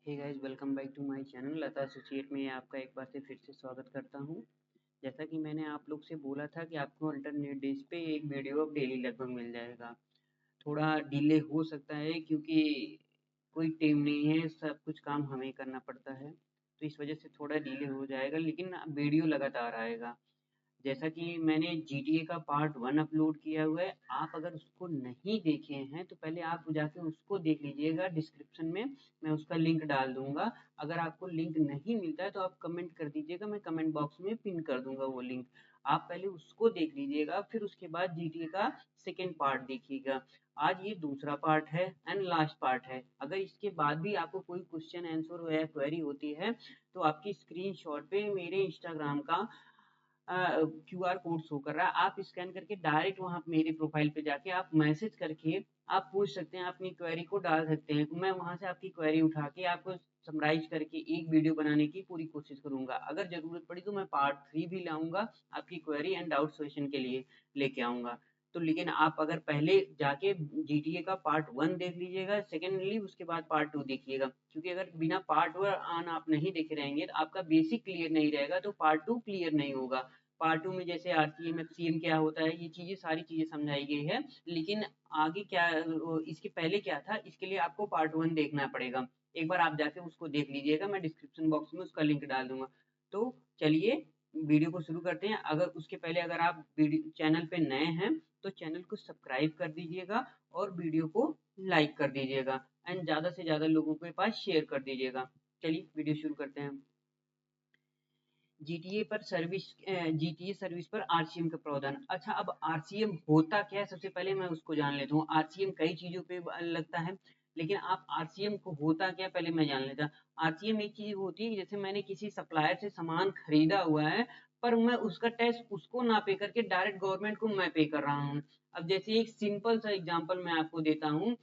Hey guys, welcome back to my channel Lata associate में आपका एक बार से फिर से स्वागत करता हूं। जैसा कि मैंने आप लोग से बोला था कि आपको अल्टरनेट डेज पे एक वीडियो अब डेली लगभग मिल जाएगा। थोड़ा डिले हो सकता है क्योंकि कोई टीम नहीं है, सब कुछ काम हमें करना पड़ता है, तो इस वजह से थोड़ा डिले हो जाएगा, लेकिन वीडियो लगातार आएगा। जैसा कि मैंने जीटीए का पार्ट 1 अपलोड किया हुआ है, आप अगर उसको नहीं देखे हैं तो पहले आप जाके उसको देख लीजिएगा। डिस्क्रिप्शन में मैं उसका लिंक डाल दूँगा। अगर आपको लिंक नहीं मिलता है तो आप कमेंट कर दीजिएगा, मैं कमेंट बॉक्स में पिन कर दूँगा वो लिंक। आप पहले उसको देख लीजिएगा, फिर उसके बाद जीटीए का सेकंड पार्ट देखिएगा। आज ये दूसरा पार्ट है एंड लास्ट पार्ट है। अगर इसके बाद भी आपको कोई क्वेश्चन आंसर या क्वेरी होती है तो आपकी स्क्रीनशॉट पे मेरे इंस्टाग्राम का क्यूआर कोड शो कर रहा है, आप स्कैन करके डायरेक्ट वहाँ मेरे प्रोफाइल पे जाके आप मैसेज करके आप पूछ सकते हैं, अपनी क्वेरी को डाल सकते हैं। मैं वहाँ से आपकी क्वेरी उठा के आपको समराइज करके एक वीडियो बनाने की पूरी कोशिश करूँगा। अगर ज़रूरत पड़ी तो मैं पार्ट 3 भी लाऊँगा, आपकी क्वेरी एंड डाउट सॉल्यूशन के लिए लेके आऊँगा। तो लेकिन आप अगर पहले जाके जीटीए का पार्ट 1 देख लीजिएगा, सेकेंडली उसके बाद पार्ट 2 देखिएगा, क्योंकि अगर बिना पार्ट 1 आप नहीं देखे रहेंगे तो आपका बेसिक क्लियर नहीं रहेगा, तो पार्ट 2 क्लियर नहीं होगा। पार्ट 2 में जैसे आरसीएम, एफसीएम क्या होता है, ये चीज़ें सारी चीज़ें समझाई गई है। लेकिन आगे क्या इसके पहले क्या था, इसके लिए आपको पार्ट 1 देखना पड़ेगा। एक बार आप जाके उसको देख लीजिएगा, मैं डिस्क्रिप्शन बॉक्स में उसका लिंक डाल दूँगा। तो चलिए वीडियो को शुरू करते हैं। अगर उसके पहले अगर आप वीडियो चैनल पे नए हैं, तो चैनल को सब्सक्राइब कर दीजिएगा और वीडियो को लाइक कर दीजिएगा एंड ज़्यादा से ज़्यादा लोगों के पास शेयर कर दीजिएगा। चलिए वीडियो शुरू करते हैं। जीटीए सर्विस पर आरसीएम का प्रावधान। अच्छा, अब आरसीएम होता क्या है, सबसे पहले मैं उसको जान लेता हूँ। आरसीएम कई चीजों पे लगता है, लेकिन आप आरसीएम को होता क्या पहले मैं जान लेता। आरसीएम एक चीज होती है, जैसे मैंने किसी सप्लायर से सामान खरीदा हुआ है, पर मैं उसका टैक्स उसको ना पे करके डायरेक्ट गवर्नमेंट को मैं पे कर रहा हूँ। अब जैसे एक सिंपल सा एग्जांपल मैं आपको देता हूँ।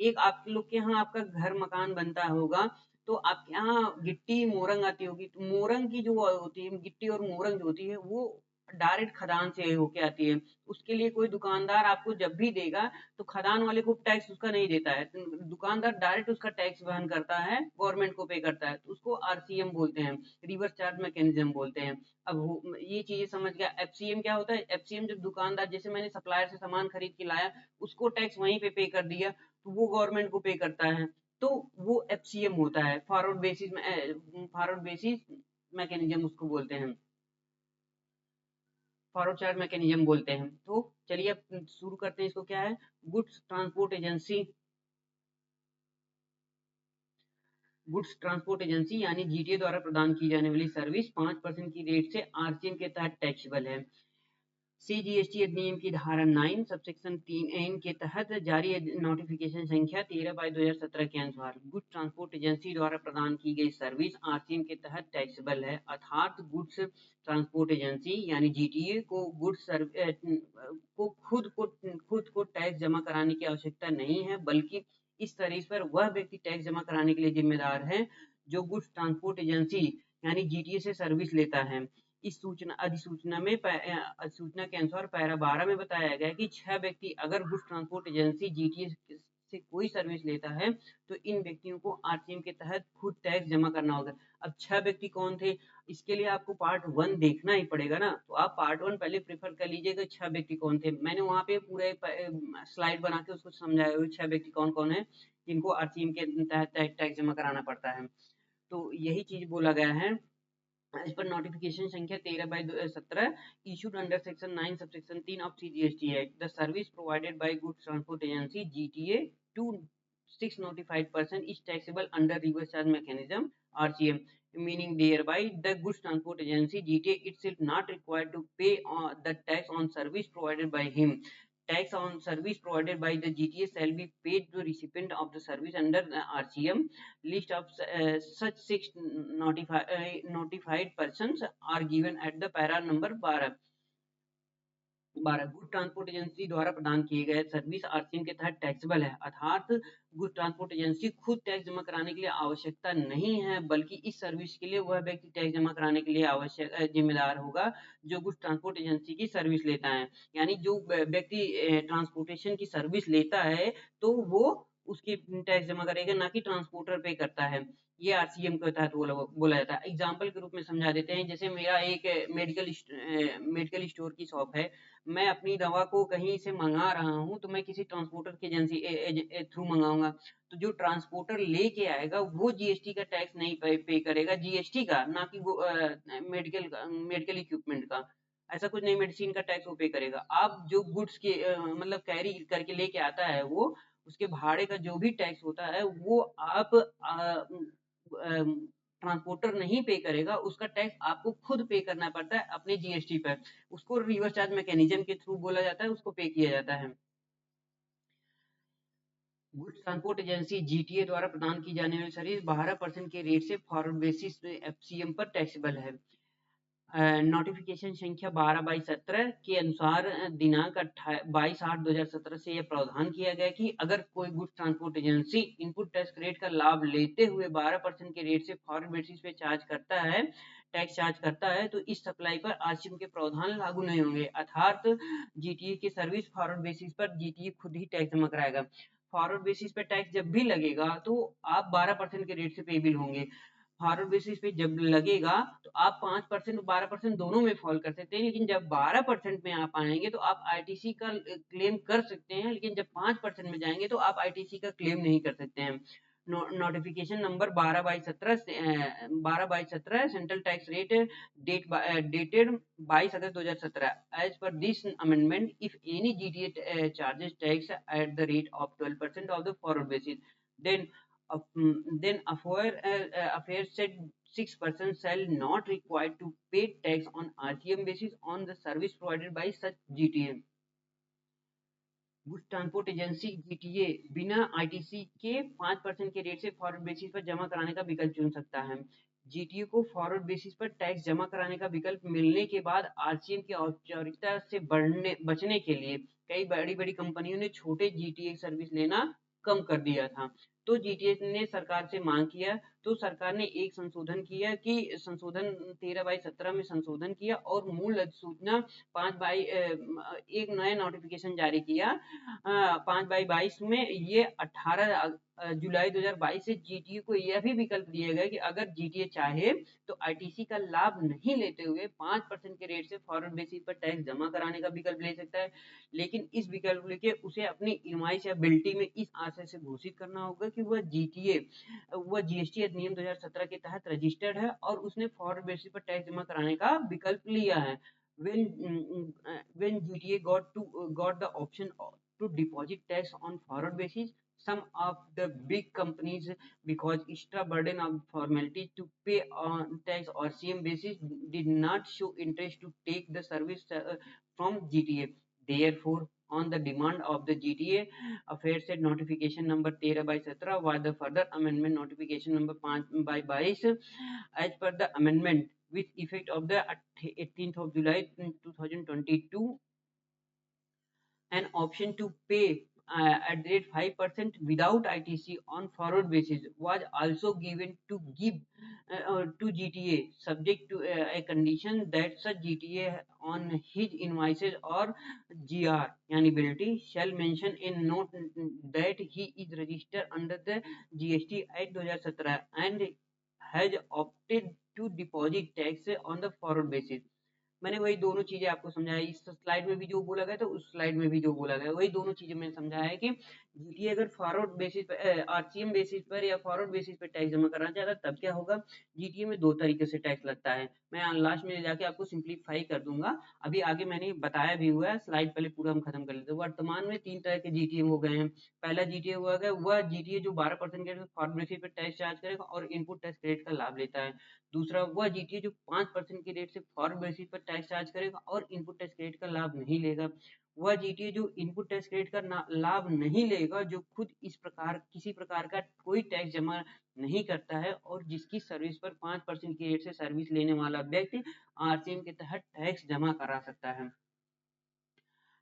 एक आप लोग के यहाँ आपका घर मकान बनता होगा, तो आपके यहाँ गिट्टी मोरंग आती होगी, तो मोरंग की जो होती है, गिट्टी और मोरंग जो होती है वो डायरेक्ट खदान से होके आती है। उसके लिए कोई दुकानदार आपको जब भी देगा तो खदान वाले को टैक्स उसका नहीं देता है, दुकानदार डायरेक्ट उसका टैक्स वहन करता है, गवर्नमेंट को पे करता है, तो उसको आरसीएम बोलते हैं, रिवर्स चार्ज मैकेनिज्म बोलते हैं। अब ये चीजें समझ गया। एफसीएम क्या होता है? एफसीएम जब दुकानदार, जैसे मैंने सप्लायर से सामान खरीद के लाया, उसको टैक्स वहीं पे कर दिया, तो वो गवर्नमेंट को पे करता है, तो वो एफसीएम होता है, फॉरवर्ड बेसिस मैकेनिज्म उसको बोलते हैं, फॉरवर्ड चार्ज मैकेनिज्म बोलते हैं। तो चलिए अब शुरू करते हैं। इसको क्या है? गुड्स ट्रांसपोर्ट एजेंसी यानी जीटीए द्वारा प्रदान की जाने वाली सर्विस 5% की रेट से आरसीएम के तहत टैक्सेबल है। सीजीएसटी अधिनियम की धारा 9 सबसेक्शन 3 के तहत जारी नोटिफिकेशन संख्या 13/2017 के अनुसार गुड्स ट्रांसपोर्ट एजेंसी द्वारा प्रदान की गई सर्विस आरसीएम के तहत टैक्सेबल है, अर्थात गुड्स ट्रांसपोर्ट एजेंसी यानी जीटीए को खुद को टैक्स जमा कराने की आवश्यकता नहीं है, बल्कि इस सर्विस पर वह व्यक्ति टैक्स जमा कराने के लिए जिम्मेदार है जो गुड्स ट्रांसपोर्ट एजेंसी यानी जीटीए से सर्विस लेता है। इस अधिसूचना के अनुसार पैरा 12 में बताया गया है कि 6 व्यक्ति अगर गुड्स ट्रांसपोर्ट एजेंसी जीटीए से कोई सर्विस लेता है तो इन व्यक्तियों को आरसीएम के तहत खुद टैक्स जमा करना होगा। अब 6 व्यक्ति कौन थे? इसके लिए आपको पार्ट 1 देखना ही पड़ेगा ना, तो आप पार्ट 1 पहले प्रेफर कर लीजिएगा। 6 व्यक्ति कौन थे, मैंने वहाँ पे पूरा एक स्लाइड बना के उसको समझाया हुआ, 6 व्यक्ति कौन कौन है जिनको आरसीएम के तहत टैक्स जमा कराना पड़ता है। तो यही चीज बोला गया है। एज पर नोटिफिकेशन संख्या 13/17 issued under section 9 subsection 3 of CGST Act, the service provided by Goods Transport Agency GTA to 6 notified person is taxable under reverse charge mechanism RCM, meaning thereby the Goods Transport Agency GTA itself not required to pay the tax on service provided by him. Tax on service provided by the GTA shall be paid to recipient of the service under the RCM. List of such 6 notified persons are given at the para number 12। Good transport agency द्वारा प्रदान किए गए service RCM के तहत taxable है, अर्थात good transport agency खुद tax जमा कराने के लिए आवश्यकता नहीं है, बल्कि इस सर्विस के लिए वह व्यक्ति टैक्स जमा कराने के लिए जिम्मेदार होगा जो गुड ट्रांसपोर्ट एजेंसी की सर्विस लेता है। यानी जो व्यक्ति ट्रांसपोर्टेशन की सर्विस लेता है तो वो उसकी टैक्स जमा करेगा, ना कि ट्रांसपोर्टर पे करता है। ये आरसीएम के तहत बोला जाता है। एग्जाम्पल के रूप में समझा देते हैं, जैसे मेरा एक मेडिकल स्टोर की शॉप है, मैं अपनी दवा को कहीं से मंगा रहा हूँ, तो मैं किसी ट्रांसपोर्टर की एजेंसी थ्रू मंगाऊंगा, तो जो ट्रांसपोर्टर लेके आएगा वो जीएसटी का टैक्स नहीं पे करेगा, जीएसटी का, ना कि वो मेडिकल इक्विपमेंट का। ऐसा कुछ नहीं, मेडिसिन का टैक्स वो पे करेगा। आप जो गुड्स के मतलब कैरी करके लेके आता है, वो उसके भाड़े का जो भी टैक्स होता है वो आप ट्रांसपोर्टर नहीं पे करेगा, उसका टैक्स आपको खुद पे करना पड़ता है अपने जीएसटी पर। उसको रिवर्स चार्ज मैकेनिज्म के थ्रू बोला जाता है, उसको पे किया जाता है। गुड्स ट्रांसपोर्ट एजेंसी जीटीए द्वारा प्रदान की जाने वाली सर्विस 12% के रेट से फॉरवर्ड बेसिस पे एफसीएम पर टैक्सेबल है। नोटिफिकेशन संख्या 12/17 के अनुसार दिनांक 22/8/2017 से यह प्रावधान किया गया कि अगर कोई goods transport agency input tax credit का लाभ लेते हुए 12% के रेट से फॉरवर्ड बेसिस पे टैक्स चार्ज करता है, तो इस सप्लाई पर आरसीएम के प्रावधान लागू नहीं होंगे, अर्थात जीटीए की सर्विस फॉरवर्ड बेसिस पर जीटीए खुद ही टैक्स जमा कराएगा। फॉरवर्ड बेसिस पे टैक्स जब भी लगेगा तो आप 12% के रेट से पेबल होंगे। फॉरवर्ड बेसिस पे जब लगेगा तो आप 5% और 12% दोनों में फॉल कर सकते हैं, लेकिन जब 12% में आप आएंगे तो आप आईटीसी का क्लेम कर सकते हैं, लेकिन जब 5% में जाएंगे तो आप आईटीसी का क्लेम नहीं कर सकते हैं। Notification number 12/17 central tax rate dated 22 August 2017। As per this amendment, if any GTA charges tax at the rate of 12% of the forward basis, then then aforesaid 6% shall not required to pay tax on RTM basis on the service provided by such GTA. Goods transport agency GTA बिना ITC के 5% के rate से forward basis पर जमा कराने का विकल्प चुन सकता है। जीटीए को फॉरवर्ड बेसिस पर टैक्स जमा कराने का विकल्प मिलने के बाद आरसीएम की औपचारिकता से बचने के लिए कई बड़ी बड़ी कंपनियों ने छोटे जीटीए सर्विस लेना कम कर दिया था। तो जीटीए ने सरकार से मांग किया, तो सरकार ने एक संशोधन किया कि संशोधन 13/17 में संशोधन किया और मूल अधिसूचना 5 एक नया नोटिफिकेशन जारी किया 5/22 में। ये 18 जुलाई 2022 से जीटीए को यह भी विकल्प दिया गया कि अगर जीटीए चाहे तो आईटीसी का लाभ नहीं लेते हुए 5% के रेट से फॉरवर्ड बेसिस पर टैक्स जमा कराने का विकल्प ले सकता है, लेकिन इस विकल्प लेके उसे अपनी इनवाइस या बिल्टी में इस आशय से घोषित करना होगा कि वह जीएसटी अधिनियम 2017 के तहत रजिस्टर्ड है और उसने फॉरवर्ड बेसिस पर टैक्स जमा कराने का विकल्प लिया है। When GTA got the option to deposit tax on forward basis, some of the big companies, because extra burden of formality to pay on tax or same basis, did not show interest to take the service from GTA. Therefore, on the demand of the GTA, affairs said notification number 13/17 was the further amendment notification number 5/22 as per the amendment with effect of the 18th of July 2022, an option to pay at the rate 5% without ITC on forward basis was also given to GTA, subject to a condition that such GTA on his invoices or GR yani ability shall mention in note that he is registered under the GST Act 2017 and has opted to deposit tax on the forward basis। मैंने वही दोनों चीजें आपको समझाई, इस slide में भी जो बोला गया था उस स्लाइड में भी जो बोला गया, वही दोनों चीजें मैंने समझाया है कि जीटीए अगर फॉरवर्ड बेसिस पर आरसीएम बेसिस पर या फॉरवर्ड बेसिस पर टैक्स जमा करना चाहता है तब क्या होगा। जीटीए में दो तरीके से टैक्स लगता है, मैं लास्ट में जाके आपको सिंप्लीफाई कर दूंगा, अभी आगे मैंने बताया भी हुआ है, स्लाइड पहले पूरा हम खत्म कर लेते हैं। वर्तमान में 3 तरह के जीटीए हो गए हैं। पहला जीटीए हुआ गया वह जीटीए जो 12% के फॉरवर्ड बेसिस पर टैक्स चार्ज करेगा और इनपुट टैक्स क्रेडिट का लाभ लेता है। दूसरा वह जीटीए जो 5% के रेट से फॉरवर्ड बेसिस पर टैक्स चार्ज करेगा और इनपुट टैक्स क्रेडिट का लाभ नहीं लेगा। वह जीटीए जो इनपुट टैक्स क्रेडिट का लाभ नहीं लेगा, जो खुद किसी प्रकार का कोई टैक्स जमा नहीं करता है और जिसकी सर्विस पर 5% के रेट से सर्विस लेने वाला व्यक्ति आरसीएम के तहत टैक्स जमा करा सकता है।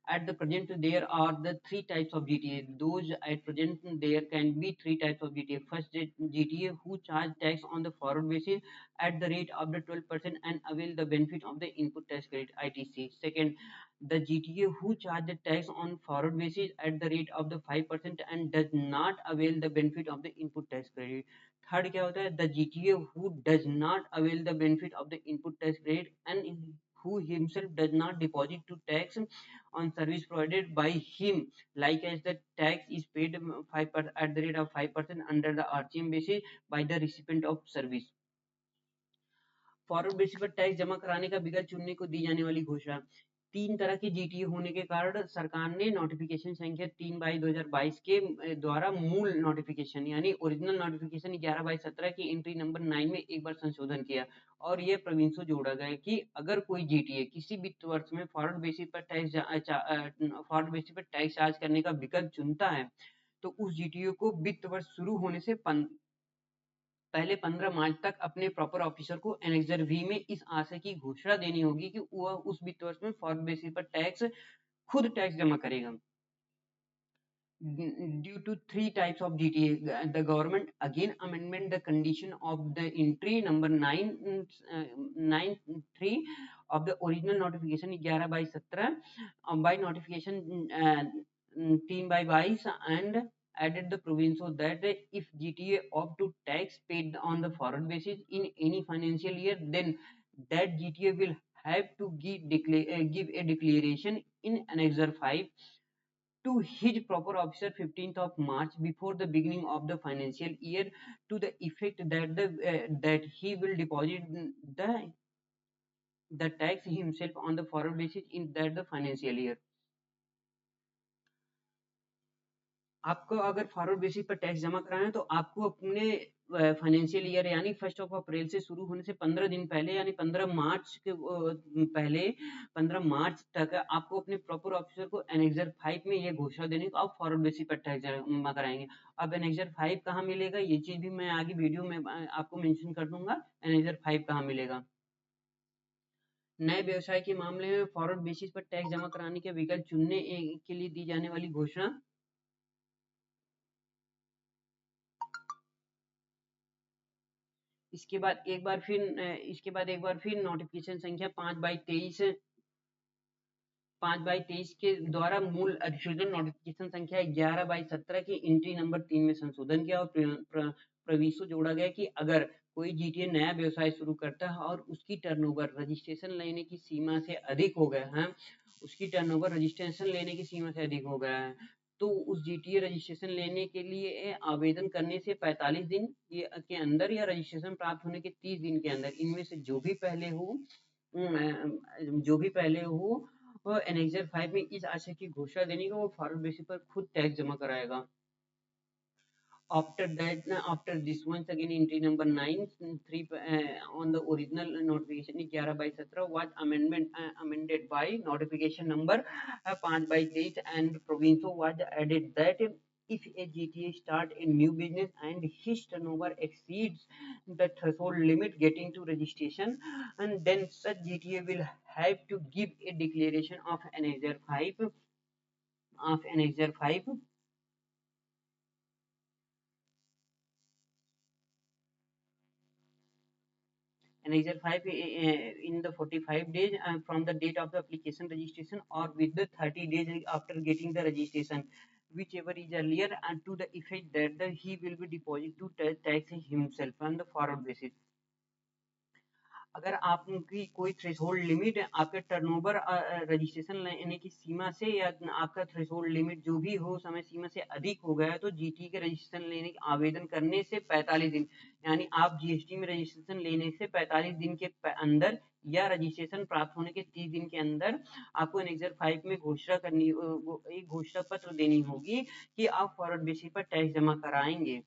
At the present, there are the three types of GTA. Those at present, there can be three types of GTA. First, GTA who charge tax on the forward basis at the rate of the 12% and avail the benefit of the input tax credit (ITC). Second, the GTA who charge the tax on forward basis at the rate of the 5% and does not avail the benefit of the input tax credit. Third क्या होता है, the GTA who does not avail the benefit of the input tax credit and who himself does not deposit to tax on service provided by him, like as the tax is paid 5% at the rate of 5% under the RCM basis by the recipient of service. Forward basis पर tax जमा कराने का विकल्प चुनने को दी जाने वाली घोषणा। तीन तरह के जीटीए होने के कारण सरकार ने नोटिफिकेशन संख्या 3/2022 के द्वारा मूल नोटिफिकेशन यानी ओरिजिनल नोटिफिकेशन 11/17 की एंट्री नंबर 9 में एक बार संशोधन किया और यह प्रोविंसो जोड़ा गया कि अगर कोई जीटीए किसी वित्त वर्ष में फॉरवर्ड बेसिस पर टैक्स चार्ज करने का विकल्प चुनता है तो उस जीटीए को वित्त वर्ष शुरू होने से पहले 15 मार्च तक अपने प्रॉपर ऑफिसर को एनेक्सर वी में इस आशय की घोषणा देनी होगी कि वह उस वित्त वर्ष में फॉरवर्ड बेसिस पर खुद टैक्स जमा करेगा। Due to three types of GTA, the government again amendment the condition of the entry number 93 of the original notification 11/17 by notification 3/22 and added the provision so that if GTA opt to tax paid on the forward basis in any financial year, then that GTA will have to give a declaration in Annexure 5 to his proper officer 15th of March before the beginning of the financial year to the effect that that he will deposit the tax himself on the forward basis in that the financial year. आपको अगर forward basis पर tax जमा कराना है तो आपको अपने financial year यानी 1 अप्रैल से शुरू होने से 15 दिन पहले यानी 15 मार्च के पहले 15 मार्च तक आपको अपने प्रॉपर ऑफिसर को एनेक्सर 5 में ये घोषणा देने को आप फॉरवर्ड बेसिस पर टैक्स जमा कराएंगे। अब एनेक्सर 5 कहाँ मिलेगा ये चीज भी मैं आगे वीडियो में आपको मेंशन कर दूंगा, एनेक्सर 5 कहाँ मिलेगा। नए व्यवसाय के मामले में फॉरवर्ड बेसिस पर टैक्स जमा कराने के विकल्प चुनने के लिए दी जाने वाली घोषणा। इसके बाद एक बार फिर नोटिफिकेशन संख्या 5/23 के द्वारा मूल अधिसूचना नोटिफिकेशन संख्या 11/17 की एंट्री नंबर 3 में संशोधन किया और प्रविष्टि जोड़ा गया कि अगर कोई जीटीए नया व्यवसाय शुरू करता है और उसकी टर्नओवर रजिस्ट्रेशन लेने की सीमा से अधिक हो गया है, तो उस जीटीए रजिस्ट्रेशन लेने के लिए आवेदन करने से 45 दिन के अंदर या रजिस्ट्रेशन प्राप्त होने के 30 दिन के अंदर इनमें से जो भी पहले हो वो एनेक्सर 5 में इस आशय की घोषणा देने को वो फॉरवर्ड बेसिस पर खुद टैक्स जमा कराएगा। After this, once again entry number 9(3) on the original notification 11/17 was amended by notification number 5/23 and proviso was added that if a GTA start a new business and his turnover exceeds the threshold limit getting to registration, and then such GTA will have to give a declaration of Annexure 5 Annexure 5 in the 45 days from the date of the application registration or with the 30 days after getting the registration, whichever is earlier, and to the effect that he will be deposit to tax himself on the forward basis. अगर आपकी कोई threshold limit आपके turnover registration लेने की सीमा से या आपका threshold limit जो भी हो समय सीमा से अधिक हो गया है तो जीटी के रजिस्ट्रेशन लेने के आवेदन करने से 45 दिन यानी आप जीएसटी में रजिस्ट्रेशन लेने से 45 दिन के अंदर या रजिस्ट्रेशन प्राप्त होने के 30 दिन के अंदर आपको एनेक्सर 5 में एक घोषणा पत्र देनी होगी कि आप फॉरवर्ड बेसिस पर टैक्स जमा कराएंगे।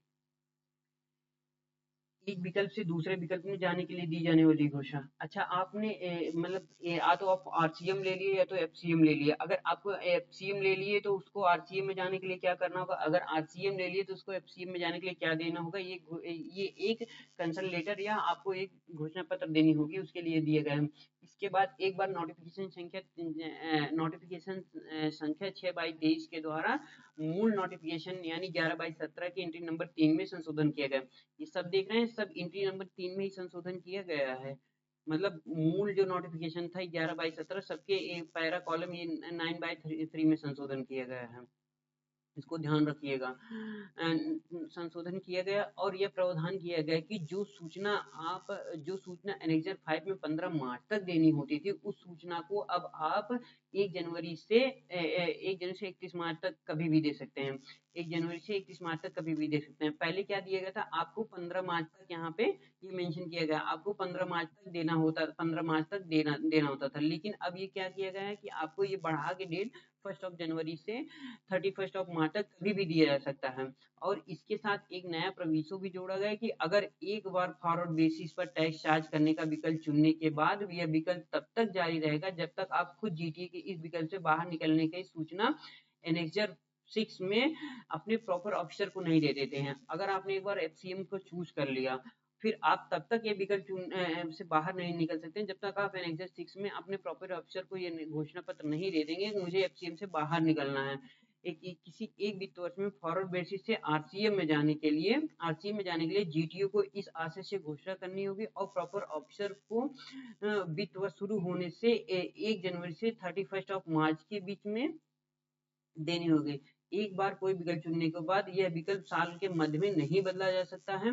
एक विकल्प से दूसरे विकल्प में जाने के लिए दी जाने वाली घोषणा। अच्छा आपने मतलब या तो आप आरसीएम ले लिए या तो एफसीएम ले लिए। अगर आपको एफसीएम ले लिए तो उसको आरसीएम में जाने के लिए क्या करना होगा, अगर आरसीएम ले लिए तो उसको एफसीएम में जाने के लिए क्या देना होगा, ये एक कंसर्न लेटर या आपको एक घोषणा पत्र देनी होगी, उसके लिए दिए गए हैं। इसके बाद एक बार नोटिफिकेशन संख्या 6/23 के द्वारा मूल नोटिफिकेशन यानी 11/17 की एंट्री नंबर 3 में संशोधन किया गया। ये सब देख रहे हैं, सब एंट्री नंबर 3 में ही संशोधन किया गया है। मतलब मूल जो नोटिफिकेशन था 11/17 सबके पैरा कॉलम ये 9/3 में संशोधन किया गया है। इसको ध्यान रखिएगा। संशोधन किया गया और यह प्रावधान किया गया कि जो सूचना एनेक्जर 5 में 15 मार्च तक देनी होती थी, उस सूचना को अब आप 1 जनवरी से 31 मार्च तक कभी भी दे सकते हैं। 1 जनवरी से 31 मार्च तक कभी भी दे सकते हैं। पहले क्या दिया गया था, आपको 15 मार्च तक यहाँ पे ये मेंशन किया गया, आपको 15 मार्च तक देना होता था। लेकिन अब ये क्या किया गया है कि आपको ये बढ़ा के डेट 1 जनवरी से 31 मार्च तक कभी भी दिया जा सकता है। और इसके साथ एक नया प्रोविजो भी जोड़ा गया है कि अगर एक बार फॉरवर्ड बेसिस पर टैक्स चार्ज करने का विकल्प चुनने के बाद यह विकल्प तब तक जारी रहेगा जब तक आप खुद जीटीए के इस विकल्प से बाहर निकलने की सूचना एनेक्जर 6 में अपने प्रॉपर ऑफिसर को नहीं दे देते हैं। अगर आपने एक बार एफसीएम को चूज कर लिया, फिर आप तब तक ये विकल्प से बाहर नहीं निकल सकते जब तक आप एनेक्जर 6 में अपने प्रॉपर ऑफिसर को ये घोषणा पत्र नहीं दे देंगे कि मुझे एफसीएम से बाहर निकलना है। किसी एक वित्त वर्ष में फॉरवर्ड बेसिस से आरसीएम में जाने के लिए जीटीओ को इस आशय से घोषणा करनी होगी और प्रॉपर ऑफिसर को वित्त वर्ष शुरू होने से 1 जनवरी से 31 मार्च के बीच में देनी होगी। एक बार कोई विकल्प चुनने के बाद यह विकल्प साल के मध्य में नहीं बदला जा सकता है।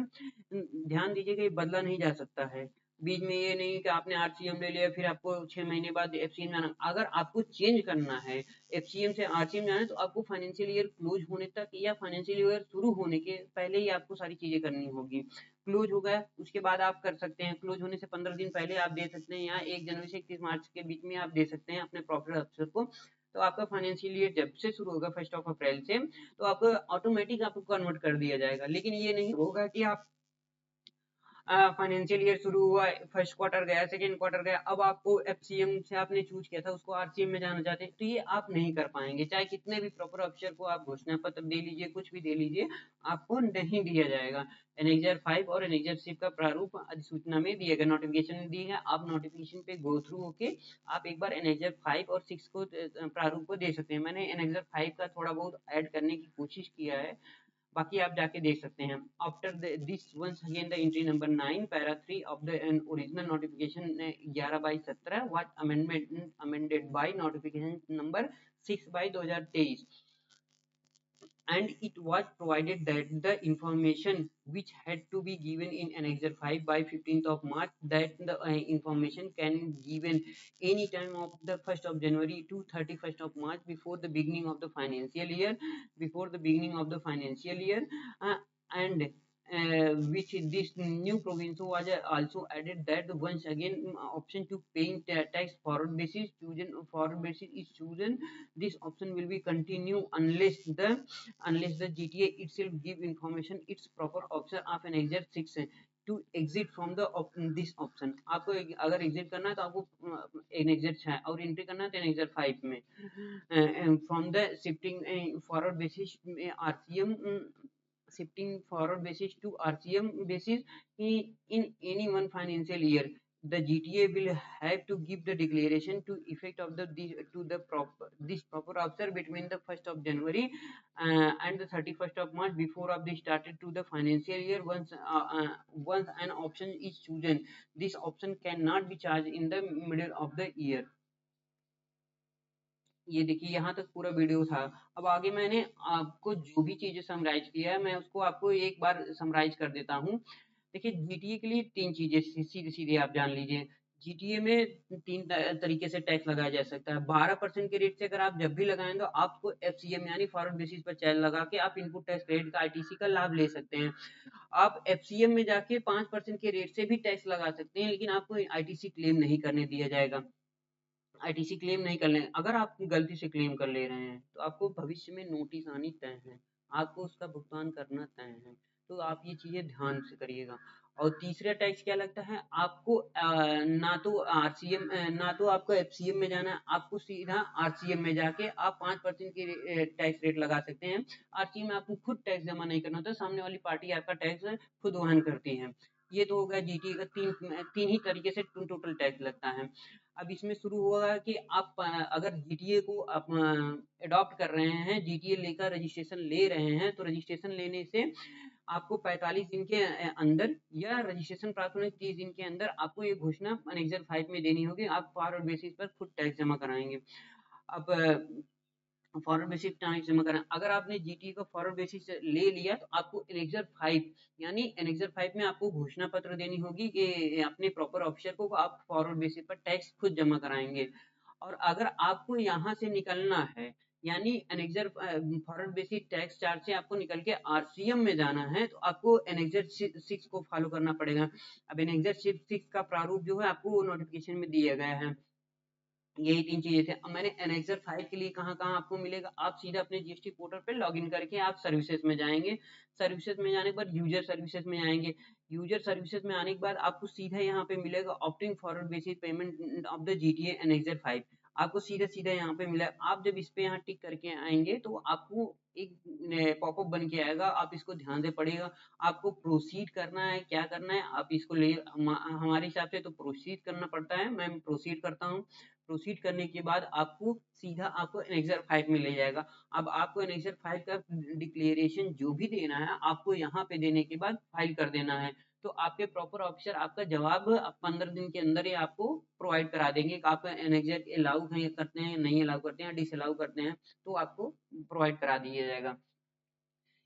ध्यान दीजिएगा, ये बदला नहीं जा सकता है। बीच में ये नहीं कि आपने आरसीएम ले लिया फिर आपको 6 महीने बाद एफसीएम जाना। अगर आपको चेंज करना है एफसीएम से आरसीएम जाना है तो आपको फाइनेंशियल ईयर क्लोज होने तक या फाइनेंशियल ईयर शुरू होने के पहले ही आपको सारी चीजें करनी होगी। क्लोज हो गया उसके बाद आप कर सकते हैं, क्लोज होने से 15 दिन पहले आप दे सकते हैं या 1 जनवरी से 31 मार्च के बीच में आप दे सकते हैं अपने प्रॉफिट अफसर को। तो आपका फाइनेंशियल ईयर जब से शुरू होगा 1 अप्रैल से, तो आपको ऑटोमेटिक आपको कन्वर्ट कर दिया जाएगा। लेकिन ये नहीं होगा कि आप फाइनेंशियल ईयर शुरू हुआ, फर्स्ट क्वार्टर गया, सेकंड क्वार्टर गया, अब आपको एफसीएम से आपने चूज किया था उसको आरसीएम में जाना चाहते हैं, तो ये आप नहीं कर पाएंगे। चाहे कितने भी प्रॉपर ऑफिसर को आप घोषणा पत्र दे लीजिए, कुछ भी दे लीजिए, आपको नहीं दिया जाएगा। एनेक्जर 5 और एनेक्जर 6 का प्रारूप अधिसूचना में दिया गया, नोटिफिकेशन में दी है। आप नोटिफिकेशन पे गो थ्रू होके आप एक बार एनेक्जर 5 और 6 को प्रारूप को दे सकते हैं। मैंने एनेक्जर 5 का थोड़ा बहुत ऐड करने की कोशिश किया है, बाकी आप जाके देख सकते हैं। After this once again the entry number 9 para 3 of the original notification 11/17 was amended by notification number 6/2023 and it was provided that the information which had to be given in Annexure 5 by 15th of March, that the information can given any time of the 1st of January to 31st of March before the beginning of the financial year, and which this new provision was also added that once again option to paying tax forward basis is chosen. This option will be continue unless the GTA itself give information its proper option of an exit 6 to exit from the this option. आपको अगर exit करना है तो आपको an exit 6 और entry करना है तो एन एग्जिट 5 में from the shifting forward basis RCM shifting forward basis to RCM basis in any one financial year. The GTA will have to give the declaration to effect of this proper officer between the 1st of January and the 31st of March before of the started to the financial year. Once an option is chosen, this option cannot be charged in the middle of the year. ये देखिए यहाँ तक पूरा video था। अब आगे मैंने आपको जो भी चीजें समराइज किया है मैं उसको आपको एक बार समराइज कर देता हूँ। देखिए जीटीए के लिए 3 चीजें सीधे सीधे आप जान लीजिए। जीटीए में 3 तरीके से टैक्स लगाया जा सकता है। 12% के रेट से अगर आप जब भी लगाएं तो आपको एफसीएम यानी फॉरवर्ड बेसिस पर चार्ज लगा के आप इनपुट टैक्स क्रेडिट का आईटीसी का लाभ ले सकते हैं। आप एफसीएम में जाके 5% के रेट से भी टैक्स लगा सकते हैं, लेकिन आपको आईटीसी क्लेम नहीं करने दिया जाएगा। आईटीसी क्लेम नहीं कर ले, अगर आप गलती से क्लेम कर ले रहे हैं तो आपको भविष्य में नोटिस आनी तय है, आपको उसका भुगतान करना तय है। तो आप ये चीजें ध्यान से करिएगा। और तीसरा टैक्स क्या लगता है आपको, ना तो आपको एफसीएम में जाना है, आपको सीधा आरसीएम में जाके आप 5% की टैक्स रेट लगा सकते हैं। आरसीएम में आपको खुद टैक्स जमा नहीं करना होता, सामने वाली पार्टी आपका टैक्स खुद वहन करती है। ये तो हो गया जीटीए का तीन ही तरीके से टोटल टैक्स लगता है। अब इसमें शुरू हुआ कि आप अगर जीटीए को आप अडॉप्ट कर रहे हैं, जीटीए लेकर रजिस्ट्रेशन ले रहे हैं, तो रजिस्ट्रेशन लेने से आपको 45 दिन के अंदर या रजिस्ट्रेशन प्राप्त होने के 30 दिन के अंदर आपको ये घोषणा एनेक्सर 5 में देनी होगी। आप फॉरवर्ड बेसिस पर खुद टैक्स जमा कराएंगे। अब फॉरवर्ड बेसिस टैक्स जमा करें। अगर आपने जीटीए को फॉरवर्ड बेसिस ले लिया तो आपको एनेक्सर 5 यानी एनेक्सर 5 में आपको घोषणा पत्र देनी होगी कि अपने प्रॉपर ऑफिसर को आप फॉरवर्ड बेसिस पर टैक्स खुद जमा कराएंगे। और अगर आपको यहाँ से निकलना है यानी annexure forward basis tax charge से आपको निकल के आरसीएम में जाना है तो आपको एनेक्सर 6 को फॉलो करना पड़ेगा। अब एनेक्सर 6 का प्रारूप जो है आपको नोटिफिकेशन में दिया गया है। यही 3 चीजें थे। अब मैंने एनेक्सर 5 के लिए कहाँ-कहाँ आपको मिलेगा, आप सीधा अपने जीएसटी पोर्टल पे लॉगिन करके आप सर्विसेज में जाएँगे। सर्विसेज में जाने के बाद यूजर सर्विसेज में आएँगे। यूजर सर्विसेज में आने के बाद आपको सीधा यहाँ पे मिलेगा opting forward basis payment of the GTA annexure 5। आपको सीधा-सीधा यहाँ पे मिला। आप जब इस पे यहाँ टिक करके आएँगे तो आपको एक पॉपअप बन के आएगा, आप इसको ध्यान से पढ़िएगा। आपको प्रोसीड करना है, क्या करना है, आप इसको ले हमारे हिसाब से तो प्रोसीड करना पड़ता है, मैं प्रोसीड करता हूँ। प्रोसीड करने के बाद आपको सीधा आपको एनेक्सर 5 में ले जाएगा। अब आपको एनेक्सर 5 का डिक्लेरेशन जो भी देना है, आपको यहाँ पे देने के बाद फाइल कर देना है। तो आपके प्रॉपर ऑफिसर आपका जवाब 15 दिन के अंदर ही आपको प्रोवाइड करा देंगे कि आप एनेक्सर अलाउ करते हैं, नहीं अलाउ करते हैं, डिसअलाउ करते हैं, तो आपको प्रोवाइड करा दिया जाएगा।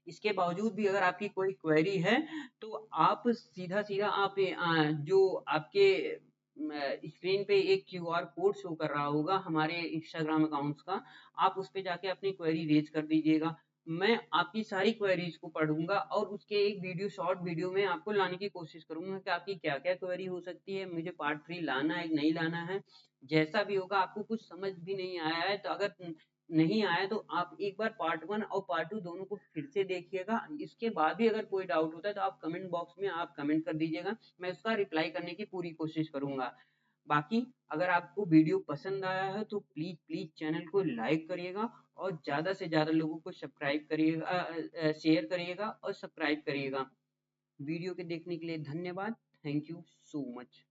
इसके बावजूद भी अगर आपकी कोई क्वेरी है तो आप सीधा-सीधा आप जो आपके स्क्रीन पे एक क्यूआर कोड शो कर रहा होगा हमारे इंस्टाग्राम अकाउंट्स का, आप उस पे जाके अपनी क्वेरी रेज़ कर दीजिएगा। मैं आपकी सारी क्वेरीज़ को पढ़ूँगा और उसके एक वीडियो शॉर्ट वीडियो में आपको लाने की कोशिश करूँगा कि आपकी क्या-क्या क्वेरी हो सकती है, मुझे पार्ट 3 लाना है, नहीं लाना है। जैसा भी होगा आपको कुछ समझ भी नहीं आया है तो अगर नहीं आया तो आप एक बार पार्ट 1 और पार्ट 2 दोनों को फिर से देखिएगा। इसके बाद भी अगर कोई डाउट होता है तो आप कमेंट बॉक्स में आप कमेंट कर दीजिएगा। मैं उसका रिप्लाई करने की पूरी कोशिश करूँगा। बाकी अगर आपको वीडियो पसंद आया है तो प्लीज़ चैनल को लाइक करिएगा और ज़्यादा से ज़्यादा लोगों को सब्सक्राइब करिएगा, शेयर करिएगा और सब्सक्राइब करिएगा। वीडियो के देखने के लिए धन्यवाद। Thank you so much.